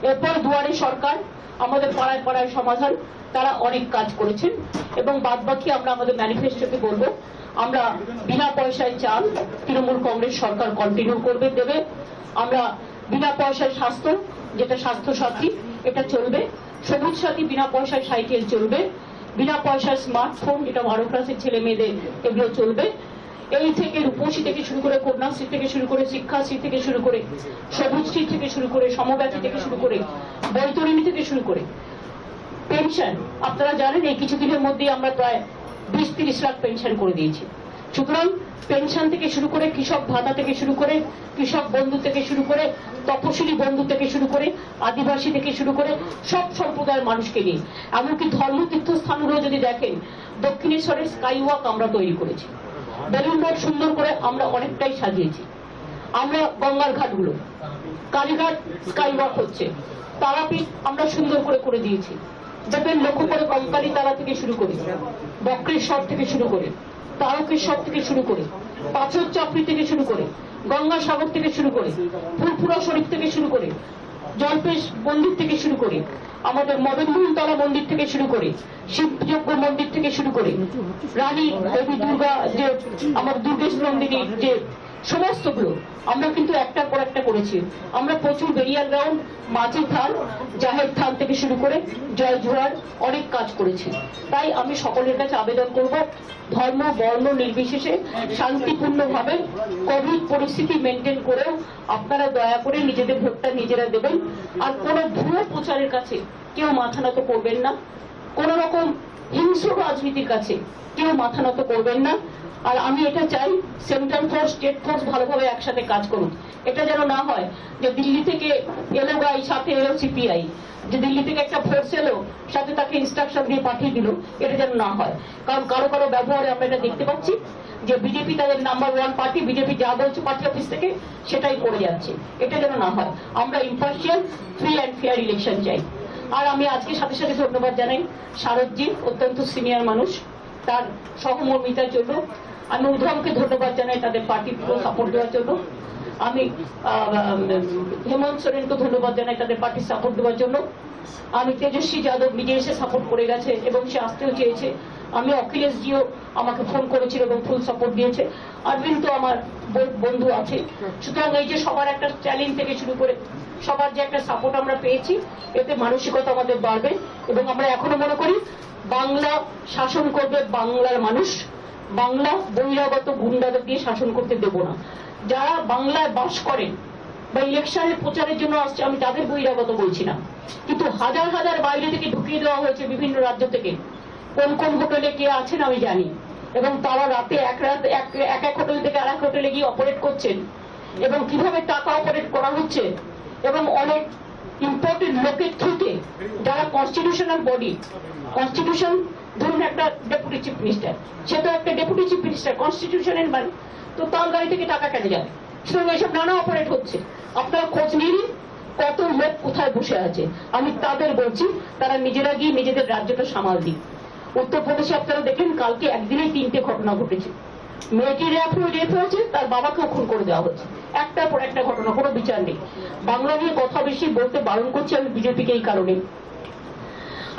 এরপর দুয়ারে সরকার, আমাদের পাড়ায় পাড়ায় সমাধান, তারা অনেক কাজ করেছেন এবং বাদবাকি আমরা আমাদের ম্যানিফেস্টোতে বলবো আমরা বিনা পয়সায় চাল তৃণমূল কংগ্রেস সরকার কন্টিনিউ করবে, দেবে। আমরা বিনা পয়সায় স্বাস্থ্য, যেটা স্বাস্থ্য সাথী, এটা চলবে। সবুজ সাথী বিনা পয়সায় সাইকেল চলবে, বিনা পয়সায় স্মার্টফোন, যেটা 12 ক্লাসের ছেলে মেয়েদের, এগুলো চলবে। এই থেকে রূপসী থেকে শুরু করে, কন্যাশ্রী থেকে শুরু করে, শিক্ষাশ্রী থেকে শুরু করে, সবুজশ্রী থেকে শুরু করে, সমব্যাথী থেকে শুরু করে, বৈতরণী থেকে শুরু করে পেনশন, আপনারা জানেন এই কিছুদিনের মধ্যেই আমরা প্রায় 20-30 লাখ পেনশন করে দিয়েছি। সুতরাং পেনশন থেকে শুরু করে, কৃষক ভাতা থেকে শুরু করে, কৃষক বন্ধু থেকে শুরু করে, তপশিলি বন্ধু থেকে শুরু করে, আদিবাসী থেকে শুরু করে সব সম্প্রদায়ের মানুষকে নিয়ে, এমনকি ধর্ম তীর্থস্থানগুলো যদি দেখেন, দক্ষিণেশ্বরের স্কাই ওয়াক আমরা তৈরি করেছি, বেলুন মঠ সুন্দর করে আমরা অনেকটাই সাজিয়েছি। আমরা গঙ্গার ঘাটগুলো, কালীঘাট স্কাই ওয়াক হচ্ছে, তারাপীঠ আমরা সুন্দর করে করে দিয়েছি। দেখবেন লক্ষ্য করে কঙ্কালী তারা থেকে শুরু করে, বক্রেশ্বর থেকে শুরু করে, তারকেশ্বর থেকে শুরু করে, পাথর চাপড়ি থেকে শুরু করে, গঙ্গাসাগর থেকে শুরু করে, ফুলপুরা শরীফ থেকে শুরু করে, জলপেশ মন্দির থেকে শুরু করে, আমাদের মদনমোহনতলা মন্দির থেকে শুরু করে শিবযজ্ঞ মন্দির থেকে শুরু করে রানী দেবী দুর্গা যে আমার দুর্গেশ নন্দিনীর যে সমস্তগুলো আমরা কিন্তু একটার পর একটা করেছি। আমরা প্রচুর বেরিয়ার গ্রাউন্ড, মাঝি থান, জাহের থান থেকে শুরু করে জয় জোহার অনেক কাজ করেছি। তাই আমি সকলের কাছে আবেদন করব, ধর্ম বর্ণ নির্বিশেষে শান্তিপূর্ণভাবে কোভিড পরিস্থিতি মেনটেন করেও আপনারা দয়া করে নিজেদের ভোটটা নিজেরা দেবেন। আর কোনো ভুয়ো প্রচারের কাছে কেউ মাথা নত করবেন না, কোন রকম হিংস্র রাজনীতির কাছে কেউ মাথা নত করবেন না। আর আমি এটা চাই সেন্ট্রাল ফোর্স স্টেট ফোর্স ভালোভাবে একসাথে কাজ করুক। এটা যেন না হয় যে দিল্লি থেকে এলো গাই সাথে এলো সিপিআই, যে দিল্লি থেকে একটা ফোর্স এলো সাথে তাকে ইনস্ট্রাকশন দিয়ে পাঠিয়ে দিল, এটা যেন না হয়। কারণ কারো কারো ব্যবহারে আমরা এটা দেখতে পাচ্ছি যে বিজেপি তাদের নাম্বার 1 পার্টি, বিজেপি যা বলছে পার্টি অফিস থেকে সেটাই করে যাচ্ছে। এটা যেন না হয়। আমরা impartial, free and fair election চাই। আর আমি আজকে সাথে সাথে ধন্যবাদ জানাই শারদজি, অত্যন্ত সিনিয়র মানুষ, তার সহমর্মিতার জন্য। আমি উদ্ধবকে ধন্যবাদ জানাই তাদের পার্টির সাপোর্ট দেওয়ার জন্য। আমি হেমন্ত সোরেনকে ধন্যবাদ জানাই তাদের পার্টির সাপোর্ট দেওয়ার জন্য। আমি তেজস্বী যাদব নিজে এসে সাপোর্ট করে গেছে এবং সে আসতেও চেয়েছে। আমি অখিলেশ জিও আমাকে ফোন করেছিল এবং ফুল সাপোর্ট দিয়েছে। অরবিন্দ তো আমার বন্ধু আছে। সুতরাং এই যে সবার একটা চ্যালেঞ্জ থেকে শুরু করে সবার যে একটা সাপোর্ট আমরা পেয়েছি, এতে মানসিকতা আমাদের বাড়বে এবং আমরা এখনো মনে করি বাংলা শাসন করবে বাংলার মানুষ। বাংলা বহিরাগত গুন্ডাদের দিয়ে শাসন করতে দেব না। যারা বাংলায় বাস করেন বা ইলেকশনের প্রচারের জন্য আসছে, আমি তাদের বহিরাগত বলছি না, কিন্তু হাজার হাজার বাইরে থেকে ঢুকিয়ে দেওয়া হয়েছে বিভিন্ন রাজ্য থেকে। কোন কোন হোটেলে কে আছেন আমি জানি, এবং তারা রাতে এক হোটেল থেকে আরেক হোটেলে গিয়ে অপারেট করছেন এবং কিভাবে টাকা অপারেট করা হচ্ছে এবং অনেক ইম্পর্টেন্ট লোকের থ্রুতে যারা কনস্টিটিউশনাল বডি, কনস্টিটিউশন ধরুন একটা ডেপুটি চিফ মিনিস্টার, সে তো একটা ডেপুটি চিফ মিনিস্টার কনস্টিটিউশনের মানে, তো তার গাড়ি থেকে টাকা কেটে যায়। সুতরাং এসব নানা অপারেট হচ্ছে। আপনারা খোঁজ নিন কত লোক কোথায় বসে আছে। আমি তাদের বলছি তারা নিজেরা গিয়ে নিজেদের রাজ্যটা সামাল দিক। উত্তরপ্রদেশে আপনারা দেখেন কালকে একদিনেই 3টে ঘটনা ঘটেছে। মেয়েটি রেপ হয়েছে, তার বাবাকেও খুন করে দেওয়া হয়েছে। একটার পর একটা ঘটনা, কোনো বিচার নেই। বাংলা নিয়ে কথা বেশি বলতে বারণ করছি আমি বিজেপিকে এই কারণে।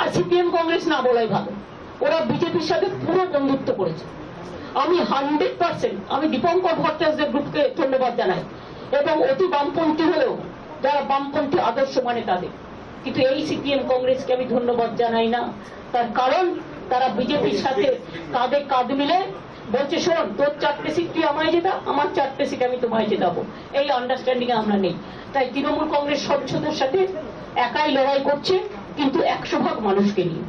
আর সিপিএম কংগ্রেস না বলাই ভালো, ওরা বিজেপির সাথে পুরো বন্ধুত্ব করেছে। আমি 100% আমি দীপঙ্কর ভট্টাচার্যের গ্রুপকে ধন্যবাদ জানাই এবং অতি বামপন্থী হলেও যারা বামপন্থী আদর্শ মানে তাদের, কিন্তু এই সিপিএম কংগ্রেসকে আমি ধন্যবাদ জানাই না। তার কারণ তারা বিজেপির সাথে কাঁধে কাঁধ মিলে বলছে, শোন তোর 4টে সিট তুই আমায় জেতা, আমার 4টে সিট আমি তোমায় জেতাবো। এই আন্ডারস্ট্যান্ডিং আমরা নেই। তাই তৃণমূল কংগ্রেস স্বচ্ছতার সাথে একাই লড়াই করছে, কিন্তু 100% মানুষকে নিয়ে।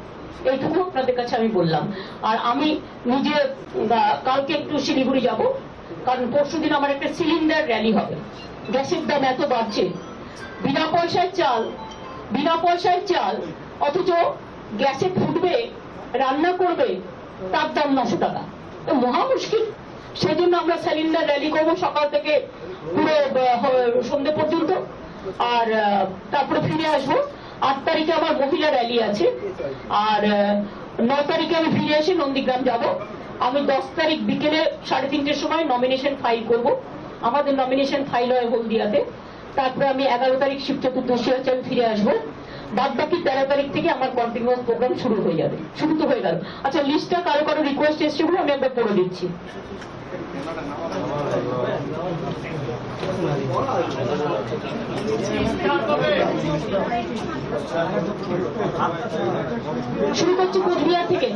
এইটুকু আপনাদের কাছে আমি বললাম। আর আমি নিজে কালকে একটু শিলিগুড়ি যাব, কারণ পরশুদিন আমার একটা সিলিন্ডার র্যালি হবে। গ্যাসের দাম এত বাড়ছে, বিনা পয়সায় চাল, অথচ গ্যাসে ফুটবে, রান্না করবে, তার দাম 900 টাকা। তো মহা মুশকিল। সেই জন্য আমরা সিলিন্ডার র্যালি করবো সকাল থেকে পুরো সন্ধ্যে পর্যন্ত, আর তারপরে ফিরে আসবো। 8 তারিখে আমার মহিলা র্যালি আছে, আর 9 তারিখে আমি ফিরে এসে নন্দীগ্রাম যাব। আমি 10 তারিখ বিকেলে 3:30টার সময় নমিনেশন ফাইল করব। আমাদের নমিনেশন ফাইল হয় হলদিয়াতে। তারপরে আমি 11 তারিখ শিব চতুর্দশী আছে, আমি ফিরে আসবো। বাদ বাকি 13 তারিখ থেকে আমার কন্টিনিউয়াস প্রোগ্রাম শুরু হয়ে যাবে। শুরু তো হয়ে গেল। আচ্ছা, লিস্টটা কারো রিকোয়েস্ট এসছে বলে আমি একবার পড়ে দিচ্ছি। শুরু করছি কোচবিহার থেকে।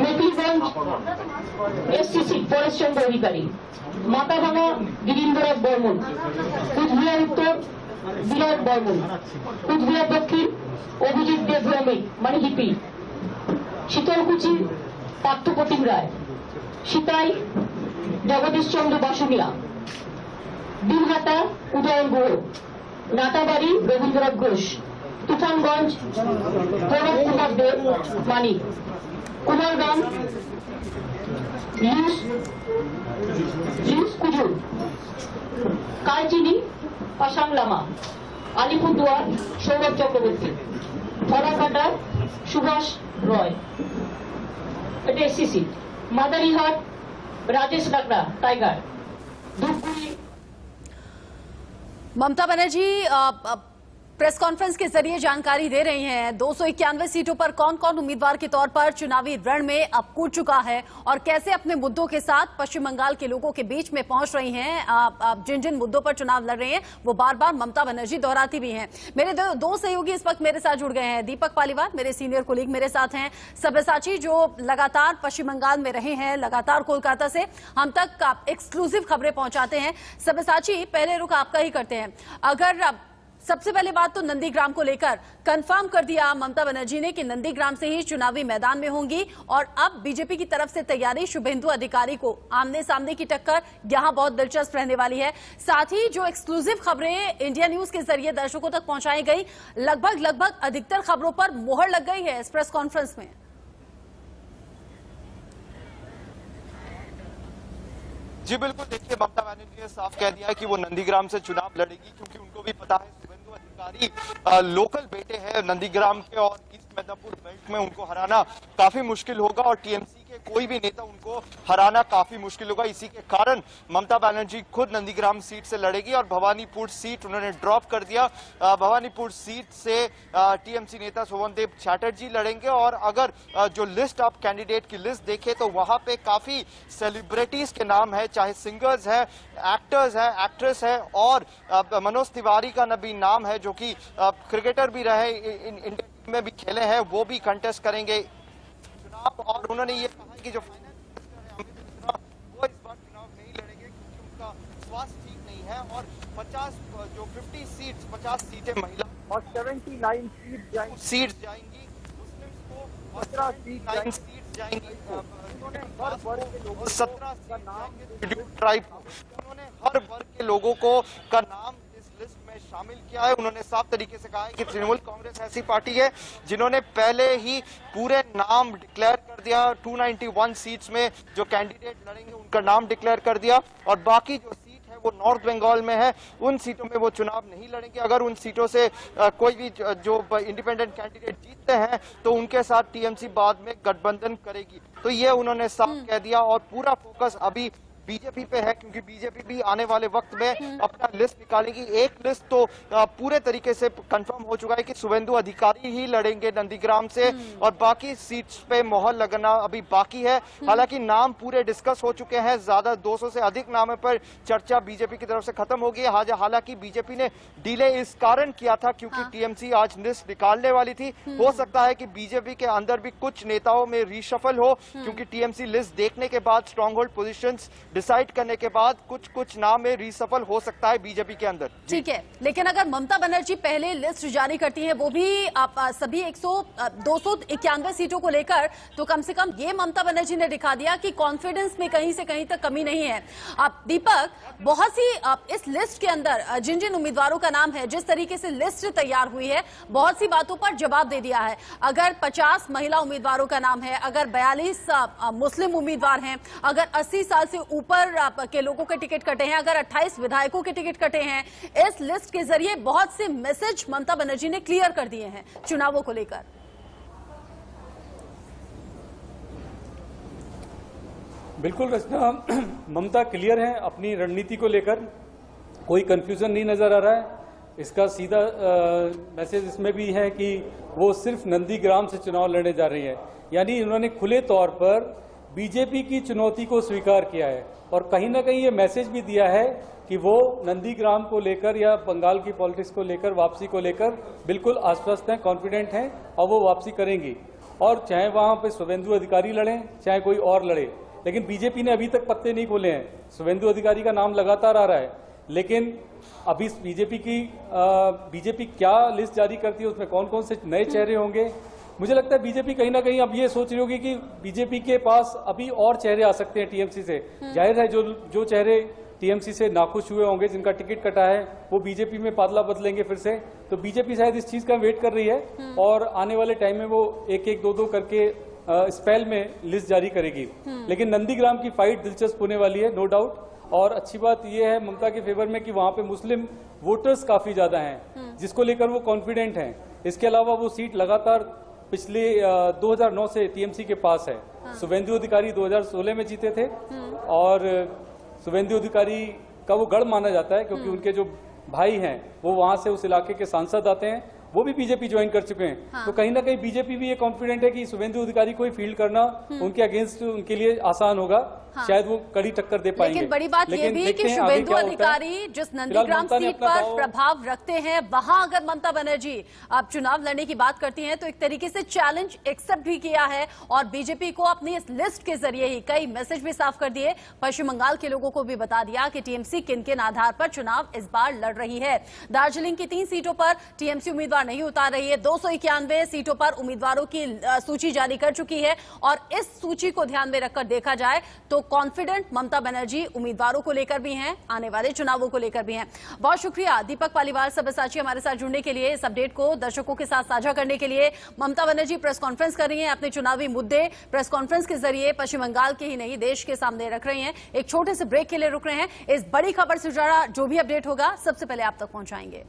মেকলিগঞ্জ এসসিসি পরেশচন্দ্র অধিকারী, মাথাভাঙা গিরীন্দ্রনাথ বর্মন, কোচবিহার উত্তর বিরাট বর্মন, কোচবিহার দক্ষিণ অভিজিৎ দেব ভৌমিক মানে হিপি, শীতলকুচি পার্থপ্রতিম রায়, সীতাই জগদীশ চন্দ্র বাসুনিয়া, দিনহাটা উদয়ন গুহ, নাটাবাড়ি রবীন্দ্রনাথ ঘোষ, তুফানগঞ্জ প্রণব কুমার দেব মানিক, কুমারগ্রাম লিউস কুজুর, কালচিনি পাশাং লামা, আলিপুরদুয়ার সৌরভ চক্রবর্তী, ফলাকাটা সুভাষ রয়, এটা এসসিসি, মাদারিহাট राजेश लकड़ा tiger, Dhupguri. Mamata Banerjee, press conference के जरिए जानकारी दे रही हैं 291 सीटों पर कौन कौन उम्मीदवार के तौर पर चुनावी रण में अब कूद चुका है और कैसे अपने मुद्दों के साथ पश्चिम बंगाल के लोगों के बीच में पहुंच रही हैं। जिन जिन मुद्दों पर चुनाव लड़ रही हैं वो बार बार ममता बनर्जी दोहराती भी हैं। मेरे दो सहयोगी इस वक्त मेरे साथ जुड़ गए हैं। दीपक पालीवाल मेरे सीनियर कोलीग मेरे साथ हैं, सब्यसाची जो लगातार पश्चिम बंगाल में रहे हैं, लगातार कोलकाता से हम तक एक्सक्लूसिव खबरें पहुंचाते हैं। सब्यसाची, पहले रुख आपका ही करते हैं। अगर सबसे पहले बात तो नंदीग्राम को लेकर कंफर्म कर दिया ममता बनर्जी ने कि नंदीग्राम से ही चुनावी मैदान में होंगी और अब बीजेपी की तरफ से तैयारी शुभेंदु अधिकारी को आमने सामने की टक्कर यहां बहुत दिलचस्प रहने वाली है। साथ ही जो एक्सक्लूसिव खबरें इंडिया न्यूज के जरिए दर्शकों तक पहुंचाई गई, लगभग अधिकतर खबरों पर मोहर लग गई है इस प्रेस कॉन्फ्रेंस में। जी बिल्कुल, देखिए ममता बनर्जी ने साफ कह दिया है कि वो नंदीग्राम से चुनाव लड़ेगी क्योंकि उनको भी पता है शुभेंदु अधिकारी लोकल बेटे हैं नंदीग्राम के और ईस्ट मिदनापुर बेल्ट में उनको हराना काफी मुश्किल होगा और टीएमसी के कोई भी नेता उनको हराना काफी मुश्किल होगा। इसी के कारण ममता बनर्जी खुद नंदीग्राम सीट से लड़ेगी और भवानीपुर सीट उन्होंने ड्रॉप कर दिया। भवानीपुर सीट से टीएमसी नेता शोभनदेव चैटर्जी लड़ेंगे और अगर जो लिस्ट ऑफ कैंडिडेट की लिस्ट देखे तो वहां पे काफी सेलिब्रिटीज के नाम है, चाहे सिंगर्स है, एक्टर्स है, एक्ट्रेस है और मनोज तिवारी का भी नाम है जो कि क्रिकेटर भी रहे, इंडिया टीम में भी खेले हैं, वो भी कंटेस्ट करेंगे चुनाव। और उन्होंने ये कहा कि जो फाइनल वो इस बार चुनाव नहीं लड़ेंगे क्योंकि उनका स्वास्थ्य ठीक नहीं है और 50 सीटें महिला और 79 सीट जाएंगी मुस्लिम्स को, 17 सीट जाएंगी उन्होंने हर वर्ग के लोगों 17 का नाम ट्राइब, उन्होंने हर वर्ग के लोगों को का नाम इस लिस्ट में शामिल किया है। उन्होंने साफ तरीके से कहा है कि तृणमूल कांग्रेस ऐसी पार्टी है जिन्होंने पहले ही पूरे नाम डिक्लेयर कर दिया। 291 सीट्स में जो कैंडिडेट लड़ेंगे उनका नाम डिक्लेयर कर दिया और बाकी जो वो नॉर्थ बंगाल में है उन सीटों में वो चुनाव नहीं लड़ेंगे। अगर उन सीटों से कोई भी जो इंडिपेंडेंट कैंडिडेट जीतते हैं तो उनके साथ टीएमसी बाद में गठबंधन करेगी। तो ये उन्होंने साफ कह दिया और पूरा फोकस अभी बीजेपी पे है क्योंकि बीजेपी भी आने वाले वक्त में अपना लिस्ट निकालेगी। एक लिस्ट तो पूरे तरीके से कंफर्म हो चुका है कि शुभेंदु अधिकारी ही लड़ेंगे नंदीग्राम से और बाकी सीट्स पे मोहर लगना अभी बाकी है। हालांकि नाम पूरे डिस्कस हो चुके हैं, ज्यादा 200 से अधिक नामों पर चर्चा बीजेपी की तरफ से खत्म हो गई। हालांकि बीजेपी ने डिले इस कारण किया था क्योंकि टीएमसी आज लिस्ट निकालने वाली थी। हो सकता है कि बीजेपी के अंदर भी कुछ नेताओं में रीशफल हो क्योंकि टीएमसी लिस्ट देखने के बाद स्ट्रॉन्ग होल्ड पोजिशंस डिसाइड करने के बाद कुछ नाम में रीसफल हो सकता है बीजेपी के अंदर। ठीक है, लेकिन अगर ममता बनर्जी पहले लिस्ट जारी करती है वो भी सभी 291 सीटों को लेकर, तो कम से कम ये ममता बनर्जी ने दिखा दिया कि कॉन्फिडेंस में कहीं से कहीं तक कमी नहीं है। दीपक, बहुत सी इस लिस्ट के अंदर जिन जिन उम्मीदवारों का नाम है, जिस तरीके से लिस्ट तैयार हुई है, बहुत सी बातों पर जवाब दे दिया है। अगर 50 महिला उम्मीदवारों का नाम है, अगर 42 मुस्लिम उम्मीदवार हैं, अगर 80 साल से ऊपर के लोगों के टिकट कटे हैं, अगर 28 विधायकों के टिकट कटे हैं, इस लिस्ट के जरिए बहुत से मैसेज ममता बनर्जी ने क्लियर कर दिए हैं चुनावों को लेकर। बिल्कुल रचना, ममता क्लियर है अपनी रणनीति को लेकर, कोई कंफ्यूजन नहीं नजर आ रहा है। इसका सीधा मैसेज इसमें भी है कि वो सिर्फ नंदीग्राम से चुनाव लड़ने जा रही है, यानी उन्होंने खुले तौर पर बीजेपी की चुनौती को स्वीकार किया है और कहीं ना कहीं ये मैसेज भी दिया है कि वो नंदीग्राम को लेकर या बंगाल की पॉलिटिक्स को लेकर, वापसी को लेकर बिल्कुल आश्वस्त हैं, कॉन्फिडेंट हैं और वो वापसी करेंगी। और चाहे वहां पे शुभेंदु अधिकारी लड़ें, चाहे कोई और लड़े, लेकिन बीजेपी ने अभी तक पत्ते नहीं खोले हैं। शुभेंदु अधिकारी का नाम लगातार आ रहा है, लेकिन अभी बीजेपी क्या लिस्ट जारी करती है, उसमें कौन कौन से नए चेहरे होंगे। मुझे लगता है बीजेपी कहीं ना कहीं अब ये सोच रही होगी कि बीजेपी के पास अभी और चेहरे आ सकते हैं टीएमसी से। जाहिर है जो चेहरे टीएमसी से नाखुश हुए होंगे, जिनका टिकट कटा है, वो बीजेपी में बादला बदलेंगे फिर से। तो बीजेपी शायद इस चीज का वेट कर रही है और आने वाले टाइम में वो एक दो करके स्पेल में लिस्ट जारी करेगी। लेकिन नंदीग्राम की फाइट दिलचस्प होने वाली है, नो डाउट। और अच्छी बात यह है ममता के फेवर में कि वहां पे मुस्लिम वोटर्स काफी ज्यादा हैं, जिसको लेकर वो कॉन्फिडेंट हैं। इसके अलावा वो सीट लगातार पिछले 2009 से टीएमसी के पास है। शुभेंदु अधिकारी 2016 में जीते थे और शुभेंदु अधिकारी का वो गढ़ माना जाता है क्योंकि उनके जो भाई हैं वो वहां से उस इलाके के सांसद आते हैं, वो भी बीजेपी ज्वाइन कर चुके हैं। हाँ। तो कहीं ना कहीं बीजेपी भी ये कॉन्फिडेंट है कि शुभेंदु अधिकारी को फील्ड करना उनके अगेंस्ट उनके लिए आसान होगा। हाँ। शायद वो कड़ी टक्कर दे पाएंगे। लेकिन बड़ी बात यह भी कि शुभेंदु अधिकारी जिस नंदीग्राम सीट पर प्रभाव रखते हैं, वहां अगर ममता बनर्जी अब चुनाव लड़ने की बात करती हैं तो एक तरीके से चैलेंज एक्सेप्ट भी किया है और बीजेपी को अपनी इस लिस्ट के जरिए ही कई मैसेज भी साफ कर दिए। पश्चिम बंगाल के लोगों को भी बता दिया कि टीएमसी किन किन आधार पर चुनाव इस बार लड़ रही है। दार्जिलिंग की 3 सीटों पर टीएमसी उम्मीदवार नहीं उतार रही है। 291 सीटों पर उम्मीदवारों की सूची जारी कर चुकी है और इस सूची को ध्यान में रखकर देखा जाए तो कॉन्फिडेंट ममता बनर्जी उम्मीदवारों को लेकर भी हैं, आने वाले चुनावों को लेकर भी हैं। बहुत शुक्रिया दीपक पालीवाल सब्यसाची हमारे साथ जुड़ने के लिए, इस अपडेट को दर्शकों के साथ साझा करने के लिए। ममता बनर्जी प्रेस कॉन्फ्रेंस कर रही हैं, अपने चुनावी मुद्दे प्रेस कॉन्फ्रेंस के जरिए पश्चिम बंगाल के ही नहीं देश के सामने रख रही हैं। एक छोटे से ब्रेक के लिए रुक रहे हैं। इस बड़ी खबर से जुड़ा जो भी अपडेट होगा सबसे पहले आप तक पहुंचाएंगे।